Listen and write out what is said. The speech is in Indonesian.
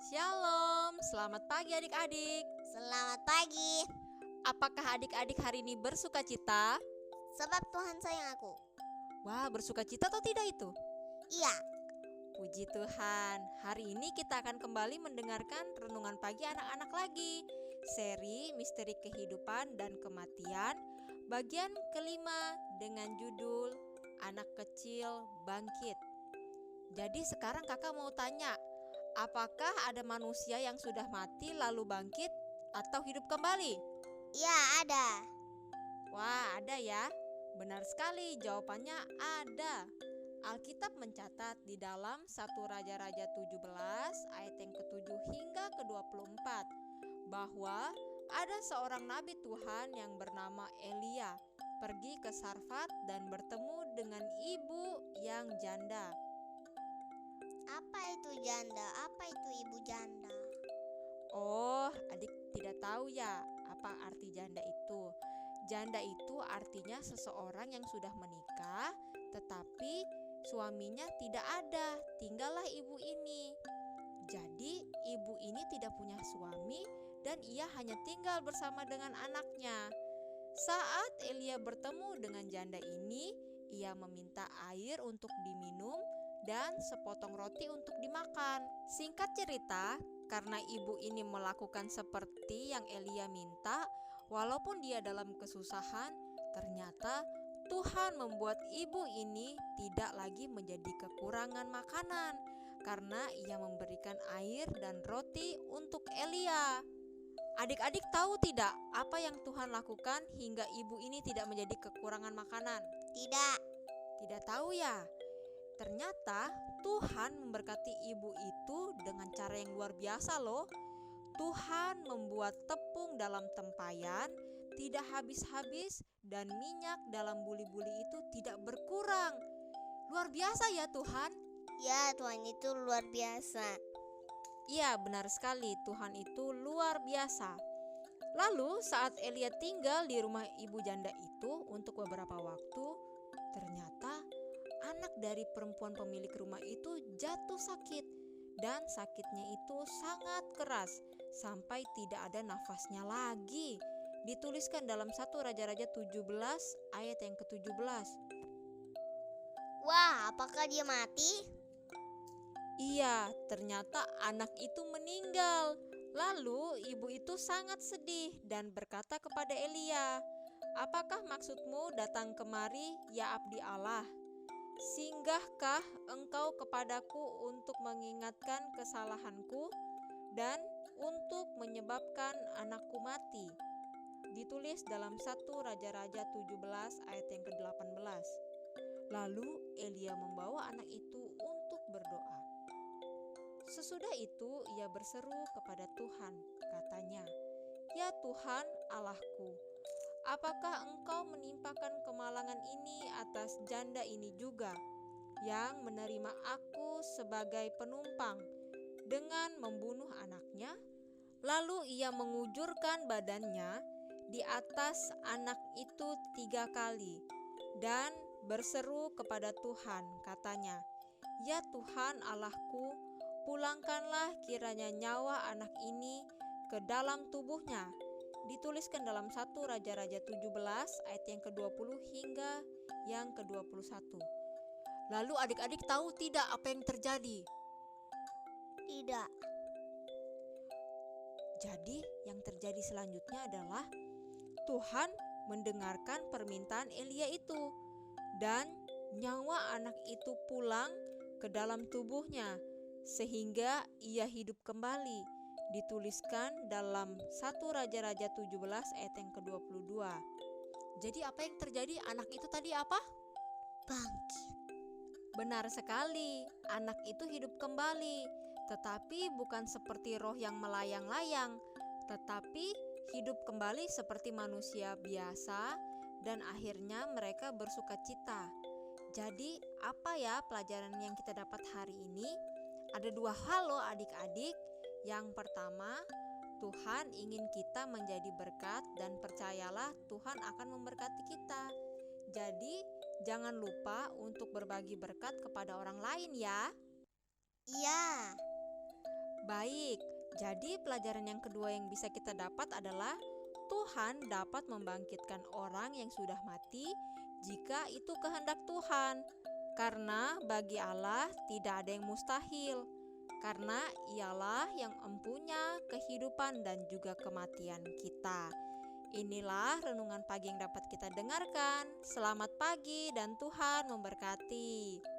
Shalom, selamat pagi adik-adik. Selamat pagi, Apakah adik-adik hari ini bersuka cita? sebab Tuhan sayang aku. Wah, bersuka cita atau tidak itu? Iya, Puji Tuhan, hari ini kita akan kembali mendengarkan renungan pagi anak-anak lagi. Seri Misteri Kehidupan dan Kematian, bagian kelima dengan judul Anak Kecil Bangkit. Jadi sekarang kakak mau tanya, apakah ada manusia yang sudah mati lalu bangkit atau hidup kembali? iya ada. Wah, ada ya. Benar sekali, jawabannya ada. Alkitab mencatat di dalam 1 Raja-Raja 17 ayat yang ke-7 hingga ke-24 bahwa ada seorang nabi Tuhan yang bernama Elia pergi ke Sarfat dan bertemu dengan ibu yang janda. Apa itu janda? Apa itu ibu janda? Oh, adik tidak tahu ya apa arti janda itu. Janda itu artinya seseorang yang sudah menikah tetapi suaminya tidak ada, tinggallah ibu ini. Jadi ibu ini tidak punya suami dan ia hanya tinggal bersama dengan anaknya. Saat Elia bertemu dengan janda ini, ia meminta air untuk diminum dan sepotong roti untuk dimakan. Singkat cerita, karena ibu ini melakukan seperti yang Elia minta, walaupun dia dalam kesusahan, ternyata Tuhan membuat ibu ini tidak lagi menjadi kekurangan makanan karena ia memberikan air dan roti untuk Elia. Adik-adik tahu tidak apa yang Tuhan lakukan hingga ibu ini tidak menjadi kekurangan makanan? Tidak. Tidak tahu ya? Ternyata Tuhan memberkati ibu itu dengan cara yang luar biasa loh. Tuhan membuat tepung dalam tempayan tidak habis-habis dan minyak dalam buli-buli itu tidak berkurang. Luar biasa ya Tuhan. Ya, Tuhan itu luar biasa. Iya, benar sekali, Tuhan itu luar biasa. Lalu saat Elia tinggal di rumah ibu janda itu untuk beberapa waktu, ternyata anak dari perempuan pemilik rumah itu jatuh sakit dan sakitnya itu sangat keras sampai tidak ada nafasnya lagi. Dituliskan dalam 1 Raja-Raja 17 ayat yang ke-17. Wah, apakah dia mati? Iya, ternyata anak itu meninggal. Lalu ibu itu sangat sedih dan berkata kepada Elia, "Apakah maksudmu datang kemari, ya abdi Allah? Singgahkah engkau kepadaku untuk mengingatkan kesalahanku dan untuk menyebabkan anakku mati?" Ditulis dalam 1 Raja-Raja 17 ayat yang ke-18. Lalu Elia membawa anak itu untuk berdoa. Sesudah itu ia berseru kepada Tuhan, katanya, "Ya Tuhan Allahku, apakah engkau menimpakan kemalangan ini atas janda ini juga, yang menerima aku sebagai penumpang dengan membunuh anaknya?" Lalu ia mengujurkan badannya di atas anak itu 3 kali dan berseru kepada Tuhan, katanya, "Ya Tuhan Allahku, pulangkanlah kiranya nyawa anak ini ke dalam tubuhnya." Dituliskan dalam 1 Raja-Raja 17 ayat yang ke-20 hingga yang ke-21. Lalu adik-adik tahu tidak apa yang terjadi? Tidak. Jadi yang terjadi selanjutnya adalah Tuhan mendengarkan permintaan Elia itu dan nyawa anak itu pulang ke dalam tubuhnya sehingga ia hidup kembali. Dituliskan dalam 1 Raja-Raja 17 ayat yang ke-22. Jadi apa yang terjadi? Anak itu tadi apa? Bangkit. Benar sekali, anak itu hidup kembali, tetapi bukan seperti roh yang melayang-layang, tetapi hidup kembali seperti manusia biasa dan akhirnya mereka bersuka cita. Jadi apa ya pelajaran yang kita dapat hari ini? Ada 2 hal loh adik-adik. Yang pertama, Tuhan ingin kita menjadi berkat dan percayalah Tuhan akan memberkati kita. Jadi jangan lupa untuk berbagi berkat kepada orang lain ya. Iya. Baik, jadi pelajaran yang kedua yang bisa kita dapat adalah Tuhan dapat membangkitkan orang yang sudah mati jika itu kehendak Tuhan. Karena bagi Allah tidak ada yang mustahil, karena Ialah yang mempunyai kehidupan dan juga kematian kita. Inilah renungan pagi yang dapat kita dengarkan. Selamat pagi dan Tuhan memberkati.